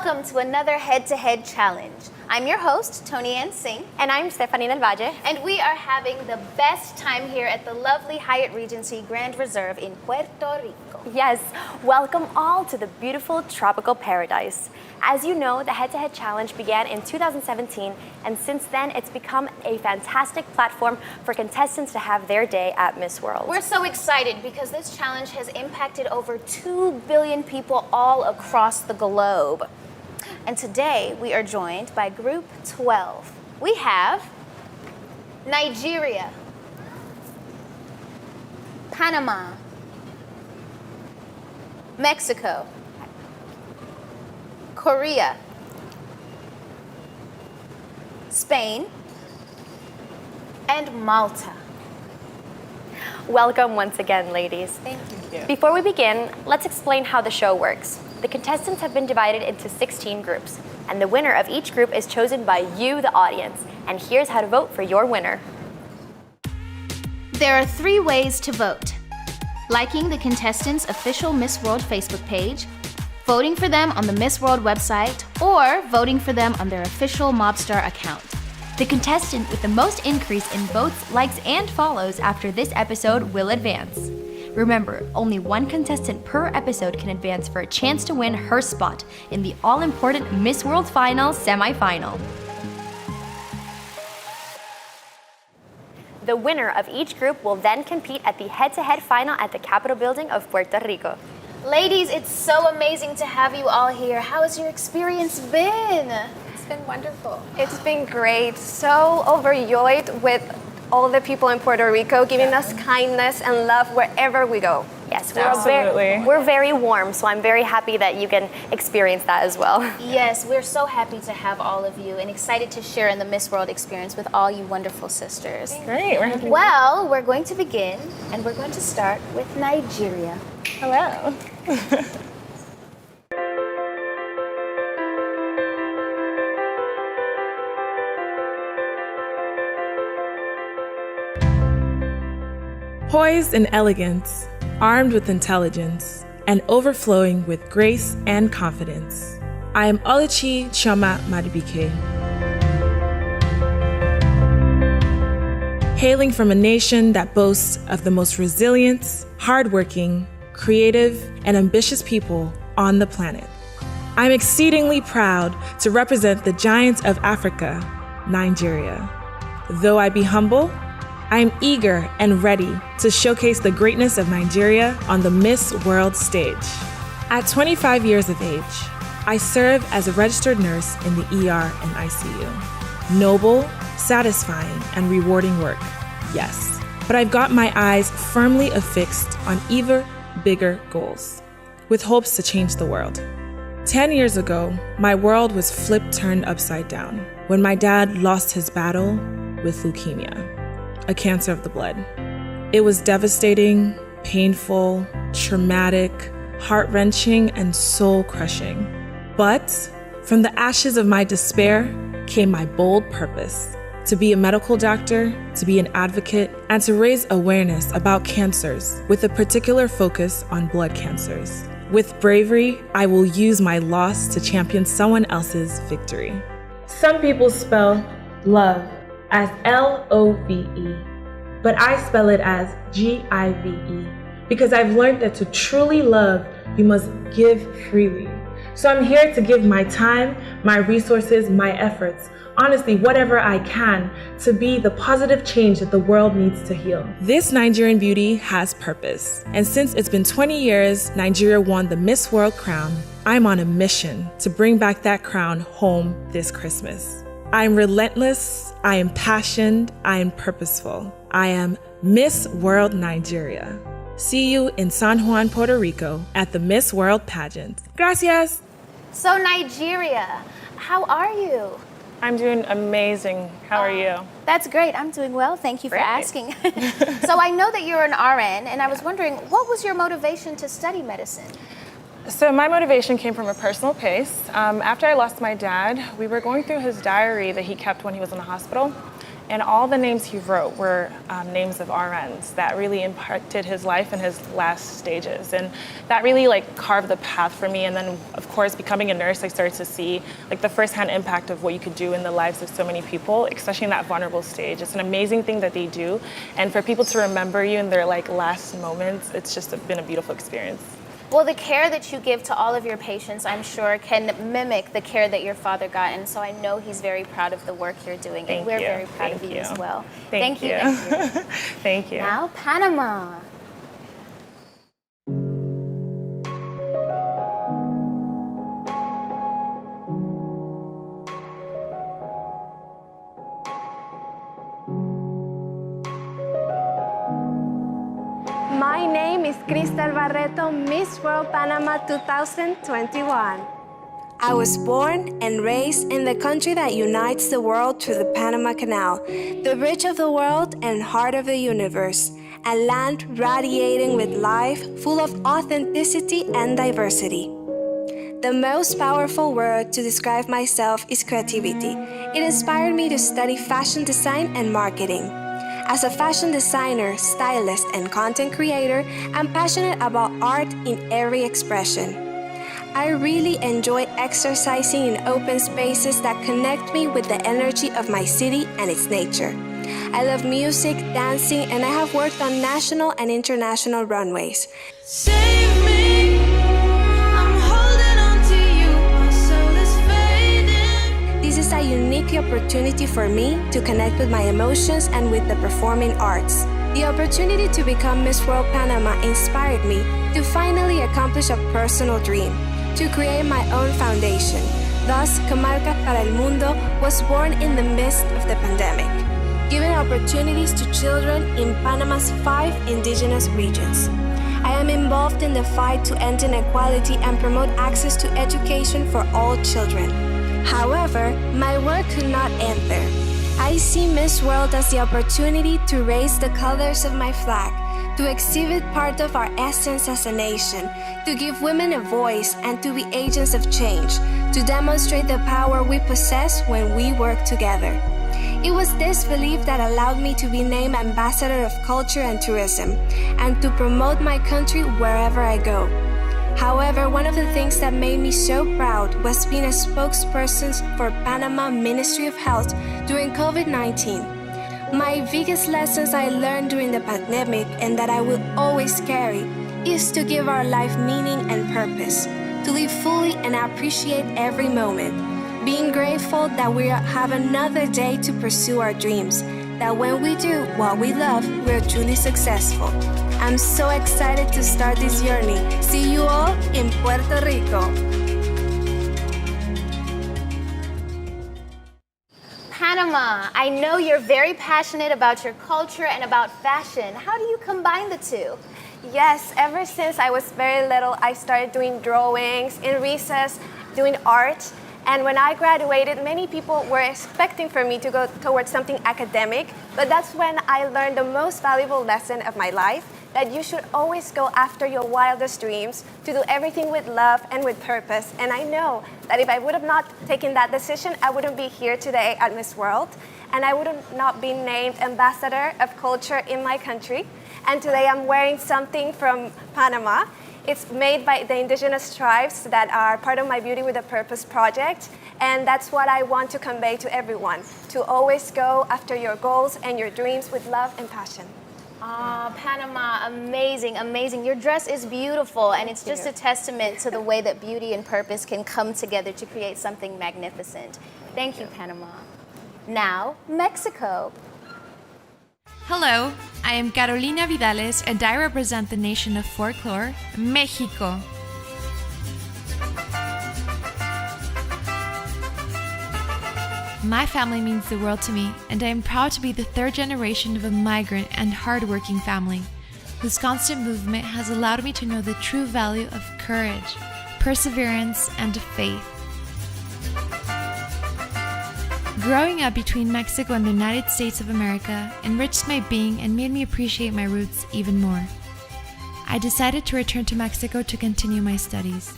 Welcome to another head-to-head challenge. I'm your host, Tony Ann Singh. And I'm Stephanie Del Valle. And we are having the best time here at the lovely Hyatt Regency Grand Reserve in Puerto Rico. Yes, welcome all to the beautiful tropical paradise. As you know, the head-to-head challenge began in 2017, and since then it's become a fantastic platform for contestants to have their day at Miss World. We're so excited because this challenge has impacted over 2 billion people all across the globe. And today we are joined by Group 12. We have Nigeria, Panama, Mexico, Korea, Spain, and Malta. Welcome once again, ladies. Thank you. Before we begin, let's explain how the show works. The contestants have been divided into 16 groups, and the winner of each group is chosen by you, the audience. And here's how to vote for your winner. There are 3 ways to vote: liking the contestants' official Miss World Facebook page, voting for them on the Miss World website, or voting for them on their official Mobstar account. The contestant with the most increase in votes, likes, and follows after this episode will advance. Remember, only one contestant per episode can advance for a chance to win her spot in the all-important Miss World Final semi-final. The winner of each group will then compete at the head-to-head final at the Capitol building of Puerto Rico. Ladies, it's so amazing to have you all here. How has your experience been? It's been wonderful. It's been great. So overjoyed with all the people in Puerto Rico giving us kindness and love wherever we go. Yes, Absolutely. we're very warm, so I'm very happy that you can experience that as well. Yes, we're so happy to have all of you and excited to share in the Miss World experience with all you wonderful sisters. Great. We're happy. Well, we're going to begin, and we're going to start with Nigeria. Hello. Poised in elegance, armed with intelligence, and overflowing with grace and confidence, I am Oluchi Chioma Madubike. Hailing from a nation that boasts of the most resilient, hardworking, creative, and ambitious people on the planet, I'm exceedingly proud to represent the giant of Africa, Nigeria. Though I be humble, I am eager and ready to showcase the greatness of Nigeria on the Miss World stage. At 25 years of age, I serve as a registered nurse in the ER and ICU. Noble, satisfying, and rewarding work, yes. But I've got my eyes firmly affixed on even bigger goals, with hopes to change the world. 10 years ago, my world was turned upside down when my dad lost his battle with leukemia, a cancer of the blood. It was devastating, painful, traumatic, heart-wrenching, and soul-crushing. But from the ashes of my despair came my bold purpose: to be a medical doctor, to be an advocate, and to raise awareness about cancers with a particular focus on blood cancers. With bravery, I will use my loss to champion someone else's victory. Some people spell love as L-O-V-E, but I spell it as G-I-V-E because I've learned that to truly love, you must give freely. So I'm here to give my time, my resources, my efforts, honestly, whatever I can, to be the positive change that the world needs to heal. This Nigerian beauty has purpose. And since it's been 20 years, Nigeria won the Miss World crown, I'm on a mission to bring back that crown home this Christmas. I am relentless, I am passionate, I am purposeful. I am Miss World Nigeria. See you in San Juan, Puerto Rico at the Miss World pageant. Gracias. So Nigeria, how are you? I'm doing amazing. How are you? That's great. I'm doing well. Thank you for Great. asking. So I know that you're an RN, and I was wondering, what was your motivation to study medicine? So my motivation came from a personal place. After I lost my dad, we were going through his diary that he kept when he was in the hospital. And all the names he wrote were names of RNs that really impacted his life in his last stages. And that really like carved the path for me. And then of course, becoming a nurse, I started to see like the firsthand impact of what you could do in the lives of so many people, especially in that vulnerable stage. It's an amazing thing that they do. And for people to remember you in their like last moments, it's just been a beautiful experience. Well, the care that you give to all of your patients, I'm sure, can mimic the care that your father got. And so I know he's very proud of the work you're doing. And we're very proud of you as well. Thank you. Thank you. Now, Panama. My name is Cristel Barreto, Miss World Panama 2021. I was born and raised in the country that unites the world through the Panama Canal, the bridge of the world and heart of the universe, a land radiating with life, full of authenticity and diversity. The most powerful word to describe myself is creativity. It inspired me to study fashion design and marketing. As a fashion designer, stylist, and content creator, I'm passionate about art in every expression. I really enjoy exercising in open spaces that connect me with the energy of my city and its nature. I love music, dancing, and I have worked on national and international runways. Save me, I'm holding on to you, my soul is fading. This is a unique opportunity for me to connect with my emotions and with the performing arts. The opportunity to become Miss World Panama inspired me to finally accomplish a personal dream, to create my own foundation. Thus, Comarcas para el Mundo was born in the midst of the pandemic, giving opportunities to children in Panama's 5 indigenous regions. I am involved in the fight to end inequality and promote access to education for all children. However, my work could not end there. I see Miss World as the opportunity to raise the colors of my flag, to exhibit part of our essence as a nation, to give women a voice and to be agents of change, to demonstrate the power we possess when we work together. It was this belief that allowed me to be named Ambassador of Culture and Tourism and to promote my country wherever I go. However, one of the things that made me so proud was being a spokesperson for Panama Ministry of Health during COVID-19. My biggest lessons I learned during the pandemic and that I will always carry is to give our life meaning and purpose, to live fully and appreciate every moment, being grateful that we have another day to pursue our dreams, that when we do what we love, we're truly successful. I'm so excited to start this journey. See you all in Puerto Rico. Panama, I know you're very passionate about your culture and about fashion. How do you combine the two? Yes, ever since I was very little, I started doing drawings in recess, doing art. And when I graduated, many people were expecting for me to go towards something academic, but that's when I learned the most valuable lesson of my life, that you should always go after your wildest dreams, to do everything with love and with purpose. And I know that if I would have not taken that decision, I wouldn't be here today at Miss World, and I would have not been named Ambassador of Culture in my country. And today I'm wearing something from Panama. It's made by the indigenous tribes that are part of my Beauty with a Purpose project. And that's what I want to convey to everyone, to always go after your goals and your dreams with love and passion. Ah, Panama, amazing, amazing. Your dress is beautiful, and it's just a testament to the way that beauty and purpose can come together to create something magnificent. Thank you, Panama. Now, Mexico. Hello, I am Carolina Vidales and I represent the nation of folklore, Mexico. My family means the world to me, and I am proud to be the third generation of a migrant and hardworking family, whose constant movement has allowed me to know the true value of courage, perseverance, and faith. Growing up between Mexico and the United States of America enriched my being and made me appreciate my roots even more. I decided to return to Mexico to continue my studies.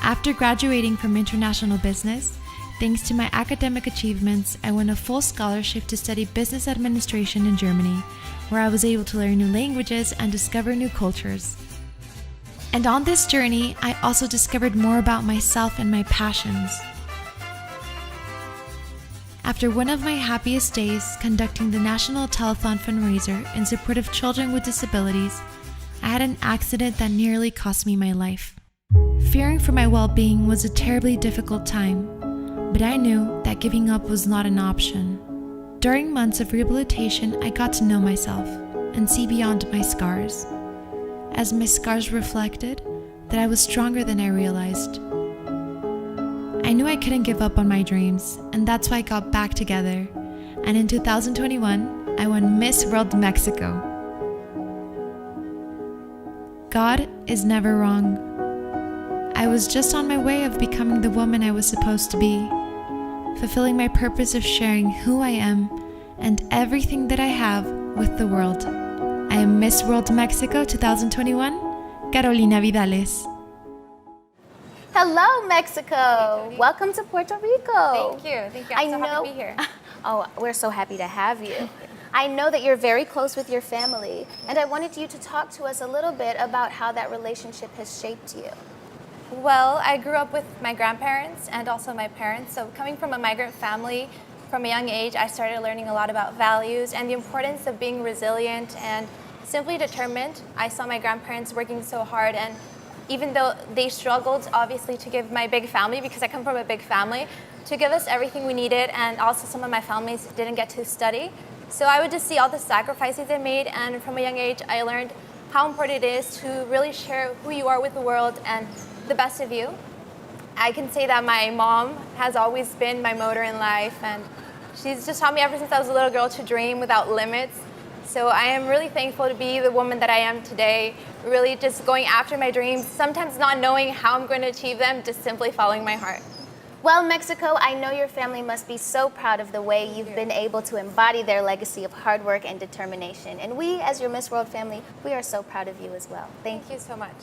After graduating from international business, thanks to my academic achievements, I won a full scholarship to study business administration in Germany, where I was able to learn new languages and discover new cultures. And on this journey, I also discovered more about myself and my passions. After one of my happiest days conducting the National Telethon fundraiser in support of children with disabilities, I had an accident that nearly cost me my life. Fearing for my well-being was a terribly difficult time, but I knew that giving up was not an option. During months of rehabilitation, I got to know myself and see beyond my scars. As my scars reflected, that I was stronger than I realized. I knew I couldn't give up on my dreams, and that's why I got back together. And in 2021, I won Miss World Mexico. God is never wrong. I was just on my way of becoming the woman I was supposed to be, fulfilling my purpose of sharing who I am and everything that I have with the world. I am Miss World Mexico 2021, Carolina Vidales. Hello, Mexico. Welcome to Puerto Rico. Thank you. I'm so happy to be here. Oh, we're so happy to have you. I know that you're very close with your family, and I wanted you to talk to us a little bit about how that relationship has shaped you. Well, I grew up with my grandparents and also my parents. So coming from a migrant family, from a young age, I started learning a lot about values and the importance of being resilient and simply determined. I saw my grandparents working so hard, and even though they struggled, obviously, to give my big family, because I come from a big family, to give us everything we needed, and also some of my families didn't get to study. So I would just see all the sacrifices they made, and from a young age, I learned how important it is to really share who you are with the world and the best of you. I can say that my mom has always been my motor in life, and she's just taught me ever since I was a little girl to dream without limits. So I am really thankful to be the woman that I am today, really just going after my dreams, sometimes not knowing how I'm going to achieve them, just simply following my heart. Well, Mexico, I know your family must be so proud of the way you've been able to embody their legacy of hard work and determination. And we, as your Miss World family, we are so proud of you as well. Thank you so much.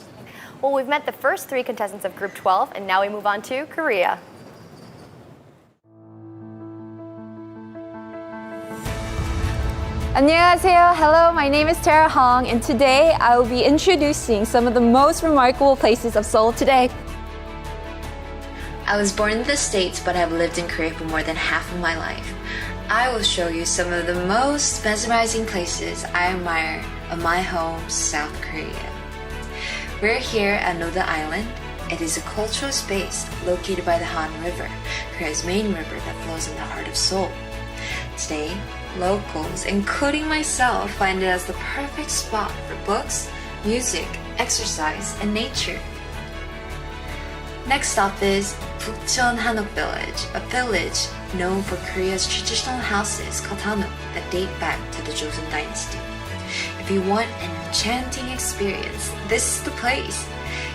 Well, we've met the first 3 contestants of Group 12, and now we move on to Korea. 안녕하세요. Hello, my name is Tara Hong, and today I will be introducing some of the most remarkable places of Seoul today. I was born in the States, but I've lived in Korea for more than half of my life. I will show you some of the most mesmerizing places I admire of my home, South Korea. We're here at Noda Island. It is a cultural space located by the Han River, Korea's main river that flows in the heart of Seoul. Today, locals, including myself, find it as the perfect spot for books, music, exercise, and nature. Next stop is Bukcheon Hanok Village, a village known for Korea's traditional houses called Hanok that date back to the Joseon Dynasty. If you want an enchanting experience, this is the place.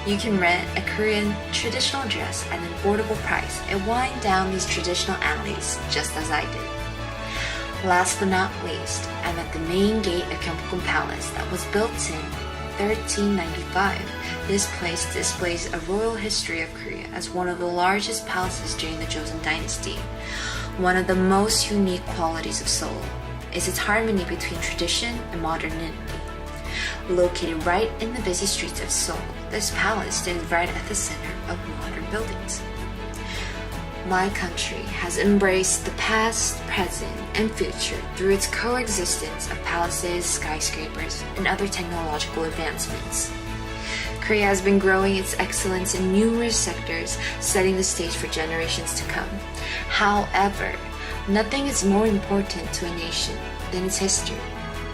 You can rent a Korean traditional dress at an affordable price and wind down these traditional alleys just as I did. Last but not least, I'm at the main gate of Gyeongbokgung Palace that was built in 1395. This place displays a royal history of Korea as one of the largest palaces during the Joseon Dynasty. One of the most unique qualities of Seoul is its harmony between tradition and modernity. Located right in the busy streets of Seoul, this palace stands right at the center of modern buildings. My country has embraced the past, present, and future through its coexistence of palaces, skyscrapers, and other technological advancements. Korea has been growing its excellence in numerous sectors, setting the stage for generations to come. However, nothing is more important to a nation than its history,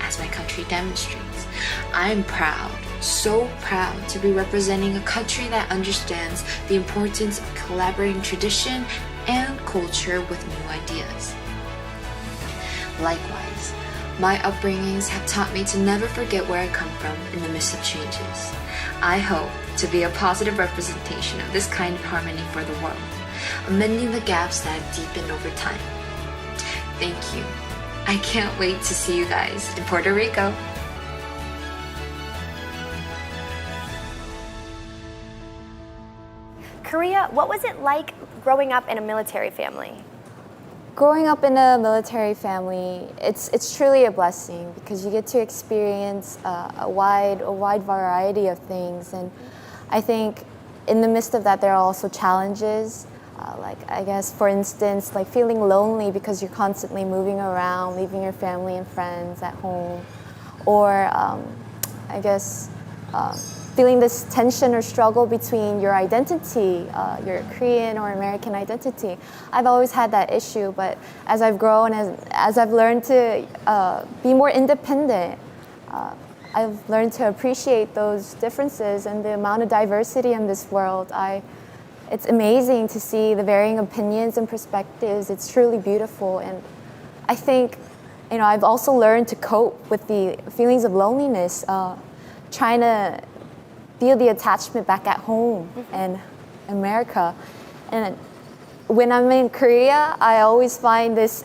as my country demonstrates. I am proud, so proud to be representing a country that understands the importance of collaborating tradition and culture with new ideas. Likewise, my upbringings have taught me to never forget where I come from in the midst of changes. I hope to be a positive representation of this kind of harmony for the world, amending the gaps that have deepened over time. Thank you. I can't wait to see you guys in Puerto Rico. Korea, what was it like growing up in a military family? Growing up in a military family, it's truly a blessing because you get to experience a wide variety of things, and I think in the midst of that there are also challenges. Like I guess, for instance, like feeling lonely because you're constantly moving around, leaving your family and friends at home, or I guess feeling this tension or struggle between your identity, your Korean or American identity. I've always had that issue, but as I've grown, as I've learned to be more independent, I've learned to appreciate those differences and the amount of diversity in this world. It's amazing to see the varying opinions and perspectives. It's truly beautiful, and I think, I've also learned to cope with the feelings of loneliness, trying to feel the attachment back at home in America. And when I'm in Korea, I always find this,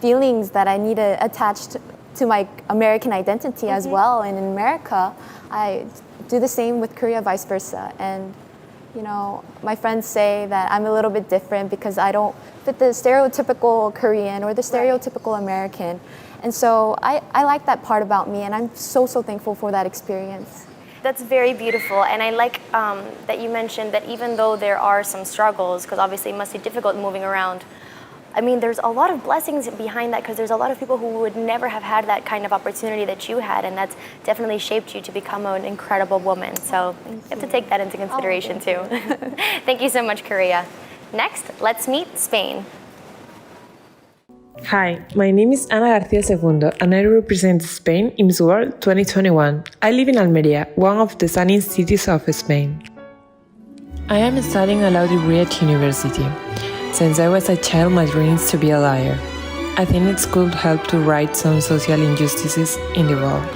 feelings that I need to attach to my American identity as well. And in America, I do the same with Korea, vice versa. And my friends say that I'm a little bit different because I don't fit the stereotypical Korean or the stereotypical American. And so I like that part about me, and I'm so thankful for that experience. That's very beautiful, and I like that you mentioned that even though there are some struggles, because obviously it must be difficult moving around, I mean, there's a lot of blessings behind that because there's a lot of people who would never have had that kind of opportunity that you had, and that's definitely shaped you to become an incredible woman. So you have to take that into consideration too. Thank you so much, Korea. Next, let's meet Spain. Hi, my name is Ana García Segundo and I represent Spain in Miss World 2021. I live in Almería, one of the sunny cities of Spain. I am studying law degree at university. Since I was a child, my dream is to be a lawyer. I think it could help to right some social injustices in the world.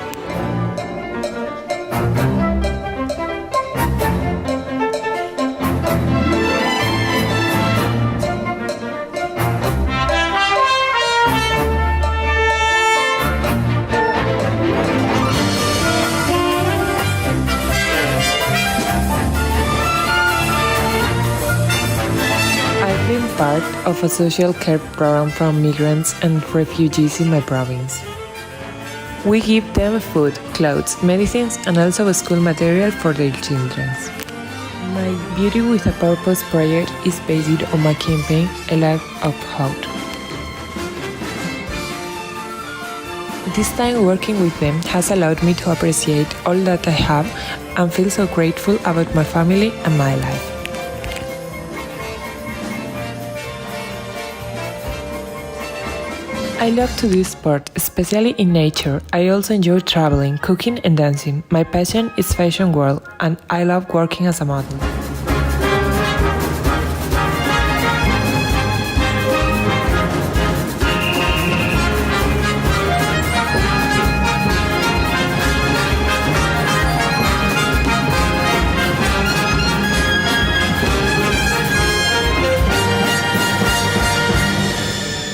Part of a social care program for migrants and refugees in my province. We give them food, clothes, medicines, and also school material for their children. My Beauty with a Purpose project is based on my campaign, A Life of Hope. This time working with them has allowed me to appreciate all that I have and feel so grateful about my family and my life. I love to do sport, especially in nature. I also enjoy traveling, cooking and dancing. My passion is fashion world, and I love working as a model.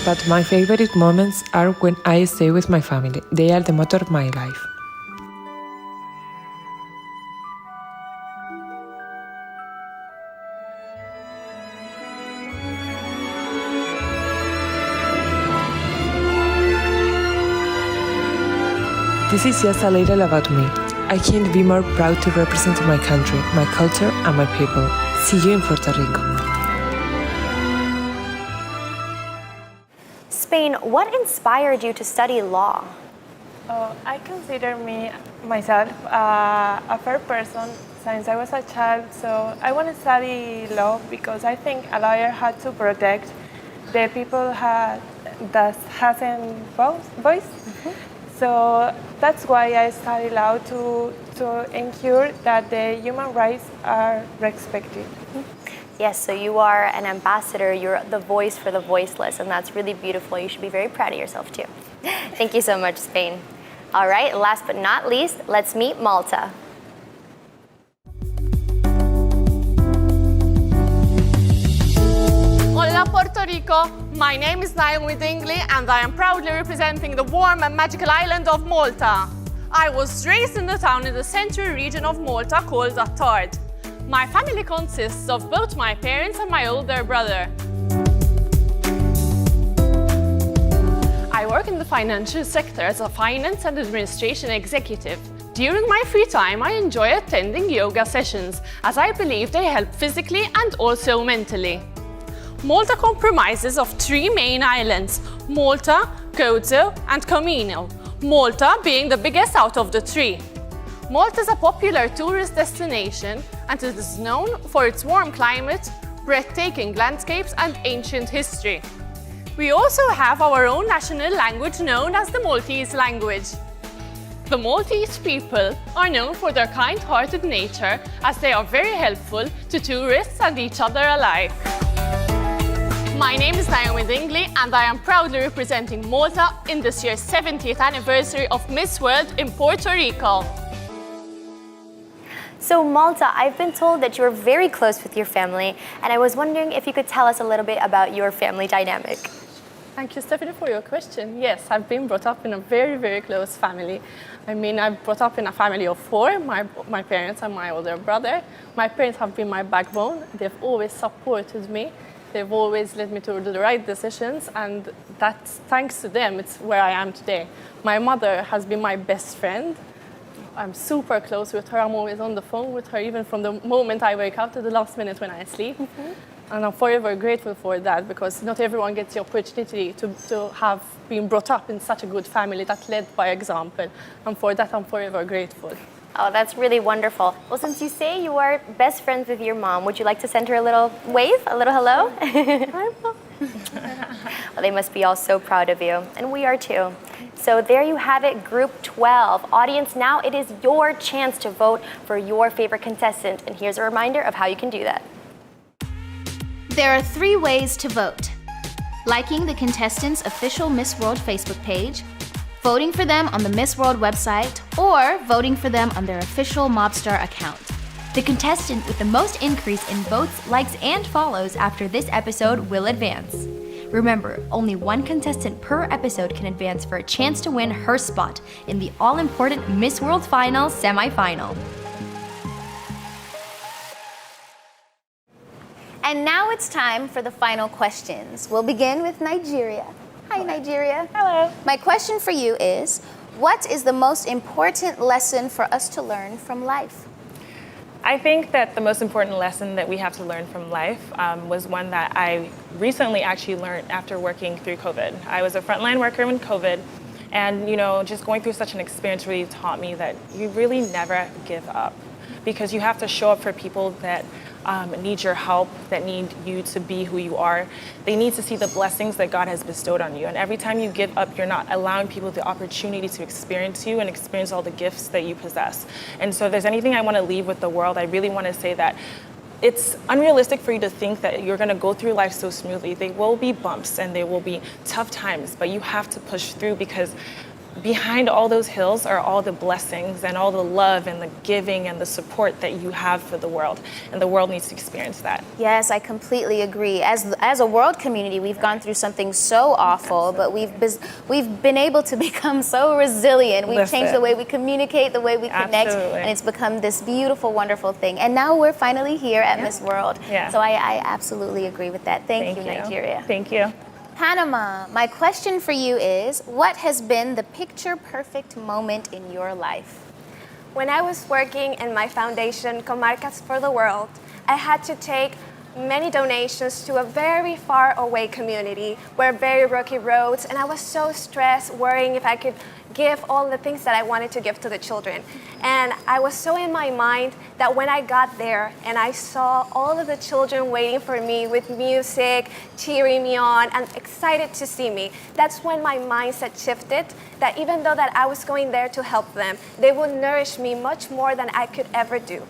But my favorite moments are when I stay with my family. They are the motor of my life. This is just a little about me. I can't be more proud to represent my country, my culture, and my people. See you in Puerto Rico. Spain, what inspired you to study law? I consider myself a fair person since I was a child, so I want to study law because I think a lawyer had to protect the people that hasn't voice. So that's why I study law to ensure that the human rights are respected. Yes, so you are an ambassador, you're the voice for the voiceless, and that's really beautiful. You should be very proud of yourself too. Thank you so much, Spain. All right, last but not least, let's meet Malta. Hola, Puerto Rico. My name is Naomi Dingley, and I am proudly representing the warm and magical island of Malta. I was raised in the town in the central region of Malta called Attard. My family consists of both my parents and my older brother. I work in the financial sector as a finance and administration executive. During my free time, I enjoy attending yoga sessions as I believe they help physically and also mentally. Malta comprises of 3 main islands, Malta, Gozo and Comino, Malta being the biggest out of the 3. Malta is a popular tourist destination and it is known for its warm climate, breathtaking landscapes and ancient history. We also have our own national language known as the Maltese language. The Maltese people are known for their kind-hearted nature as they are very helpful to tourists and each other alike. My name is Naomi Dingley and I am proudly representing Malta in this year's 70th anniversary of Miss World in Puerto Rico. So Malta, I've been told that you're very close with your family, and I was wondering if you could tell us a little bit about your family dynamic. Thank you, Stephanie, for your question. Yes, I've been brought up in a very, very close family. I mean, I've brought up in a family of 4, my parents and my older brother. My parents have been my backbone. They've always supported me. They've always led me to do the right decisions, and that's thanks to them, it's where I am today. My mother has been my best friend. I'm super close with her. I'm always on the phone with her, even from the moment I wake up to the last minute when I sleep. And I'm forever grateful for that, because not everyone gets the opportunity to have been brought up in such a good family that led by example. And for that, I'm forever grateful. Oh, that's really wonderful. Well, since you say you are best friends with your mom, would you like to send her a little wave, a little hello? Well, they must be all so proud of you, and we are too. So there you have it, Group 12. Audience, now it is your chance to vote for your favorite contestant, and here's a reminder of how you can do that. There are 3 ways to vote: liking the contestants' official Miss World Facebook page, voting for them on the Miss World website, or voting for them on their official Mobstar account. The contestant with the most increase in votes, likes, and follows after this episode will advance. Remember, only one contestant per episode can advance for a chance to win her spot in the all-important Miss World Final semi-final. And now it's time for the final questions. We'll begin with Nigeria. Hi, Nigeria. Hello. My question for you is, what is the most important lesson for us to learn from life? I think that the most important lesson that we have to learn from life was one that I recently actually learned after working through COVID. I was a frontline worker in COVID, and just going through such an experience really taught me that you really never give up, because you have to show up for people that need your help, that need you to be who you are. They need to see the blessings that God has bestowed on you. And every time you give up, you're not allowing people the opportunity to experience you and experience all the gifts that you possess. And so if there's anything I want to leave with the world, I really want to say that it's unrealistic for you to think that you're going to go through life so smoothly. There will be bumps and there will be tough times, but you have to push through, because behind all those hills are all the blessings and all the love and the giving and the support that you have for the world. And the world needs to experience that. Yes, I completely agree. As a world community, we've gone through something so awful, but we've been able to become so resilient. We've changed the way we communicate, the way we connect, and it's become this beautiful, wonderful thing. And now we're finally here at Miss World. So I absolutely agree with that. Thank you, Nigeria. Thank you. Panama, my question for you is, what has been the picture-perfect moment in your life? When I was working in my foundation, Comarcas for the World, I had to take many donations to a very far away community where very rocky roads, and I was so stressed, worrying if I could give all the things that I wanted to give to the children. And I was so in my mind that when I got there and I saw all of the children waiting for me with music, cheering me on, and excited to see me, that's when my mindset shifted, that even though that I was going there to help them, they would nourish me much more than I could ever do.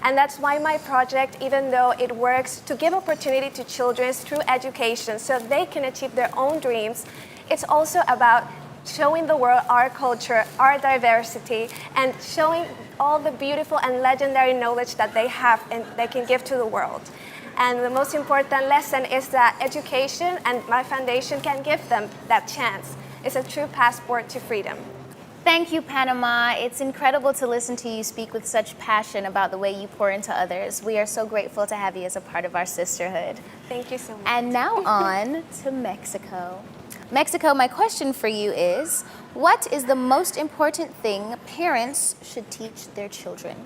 And that's why my project, even though it works to give opportunity to children through education so they can achieve their own dreams, it's also about showing the world our culture, our diversity, and showing all the beautiful and legendary knowledge that they have and they can give to the world. And the most important lesson is that education and my foundation can give them that chance. It's a true passport to freedom. Thank you, Panama. It's incredible to listen to you speak with such passion about the way you pour into others. We are so grateful to have you as a part of our sisterhood. Thank you so much. And now on to Mexico. Mexico, my question for you is, what is the most important thing parents should teach their children?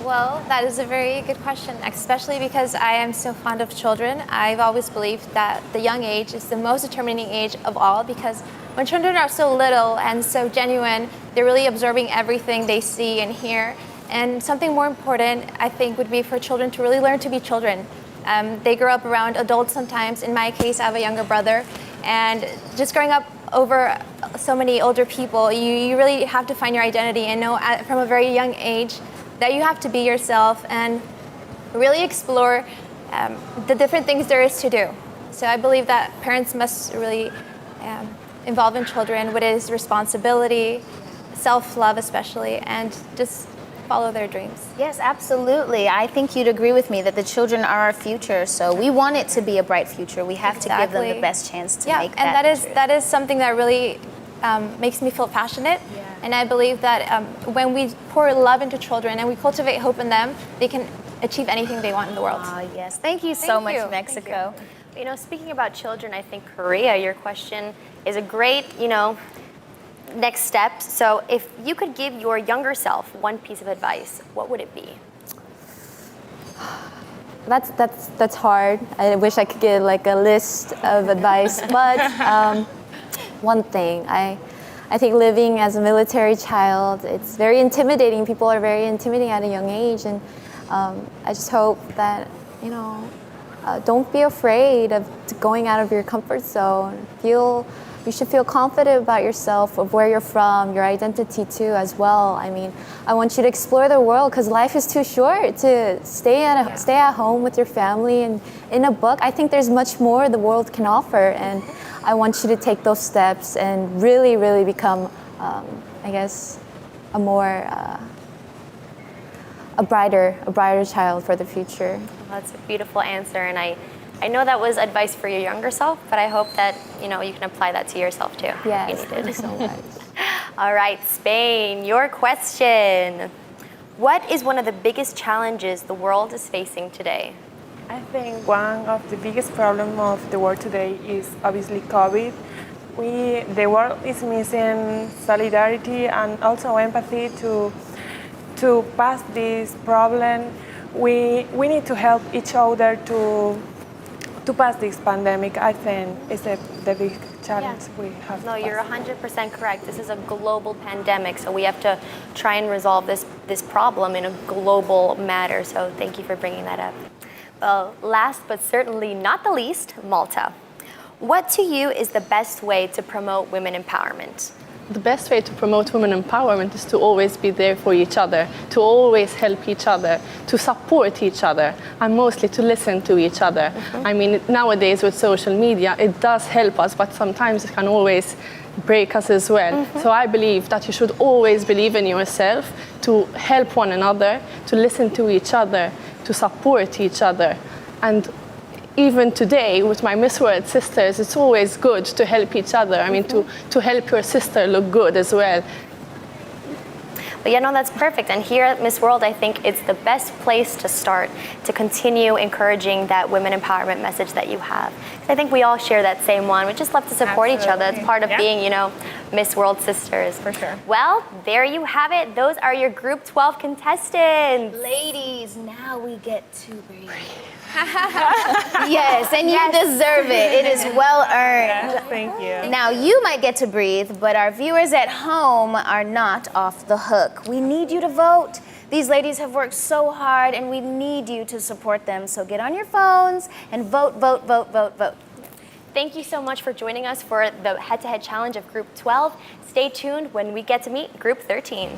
Well, that is a very good question, especially because I am so fond of children. I've always believed that the young age is the most determining age of all, because when children are so little and so genuine, they're really absorbing everything they see and hear. And something more important, I think, would be for children to really learn to be children. They grow up around adults sometimes. In my case, I have a younger brother. And just growing up over so many older people, you really have to find your identity and know from a very young age that you have to be yourself and really explore the different things there is to do. So I believe that parents must really involve in children what is responsibility, self-love especially, and just follow their dreams. Yes, absolutely. I think you'd agree with me that the children are our future, so we want it to be a bright future. We have to give them the best chance to make that. Yeah, and that is something that really makes me feel passionate. Yeah. And I believe that when we pour love into children and we cultivate hope in them, they can achieve anything they want in the world. Ah, yes. Thank you so much, Mexico. You know, speaking about children, I think Korea, your question is a great, next step. So if you could give your younger self one piece of advice, what would it be? That's hard. I wish I could give like a list of advice, but one thing, I think living as a military child, it's very intimidating. People are very intimidating at a young age, and I just hope that, don't be afraid of going out of your comfort zone. You should feel confident about yourself, of where you're from, your identity too as well. I mean, I want you to explore the world, because life is too short to stay at home with your family and in a book. I think there's much more the world can offer, and I want you to take those steps and really, really become, I guess, a brighter child for the future. Well, that's a beautiful answer, and I know that was advice for your younger self, but I hope that you can apply that to yourself too. Yes, thank you so much. All right, Spain, your question. What is one of the biggest challenges the world is facing today? I think one of the biggest problems of the world today is obviously COVID. The world is missing solidarity and also empathy to pass this problem. We need to help each other to pass this pandemic. I think is the big challenge we have. No, you're 100% correct. This is a global pandemic, so we have to try and resolve this problem in a global matter. So thank you for bringing that up. Well, last but certainly not the least, Malta. What to you is the best way to promote women empowerment? The best way to promote women empowerment is to always be there for each other, to always help each other, to support each other, and mostly to listen to each other. I mean, nowadays with social media, it does help us, but sometimes it can always break us as well. So I believe that you should always believe in yourself, to help one another, to listen to each other, to support each other. And even today with my Miss World sisters, it's always good to help each other. I mean, to help your sister look good as well. But yeah, no, that's perfect. And here at Miss World, I think it's the best place to start to continue encouraging that women empowerment message that you have. I think we all share that same one. We just love to support each other. It's part of being, Miss World sisters. For sure. Well, there you have it. Those are your Group 12 contestants. Ladies, now we get to breathe. Yes, and you deserve it. It is well earned. Yes, thank you. Now you might get to breathe, but our viewers at home are not off the hook. We need you to vote. These ladies have worked so hard, and we need you to support them. So get on your phones and vote, vote, vote, vote, vote. Thank you so much for joining us for the head-to-head challenge of Group 12. Stay tuned when we get to meet Group 13.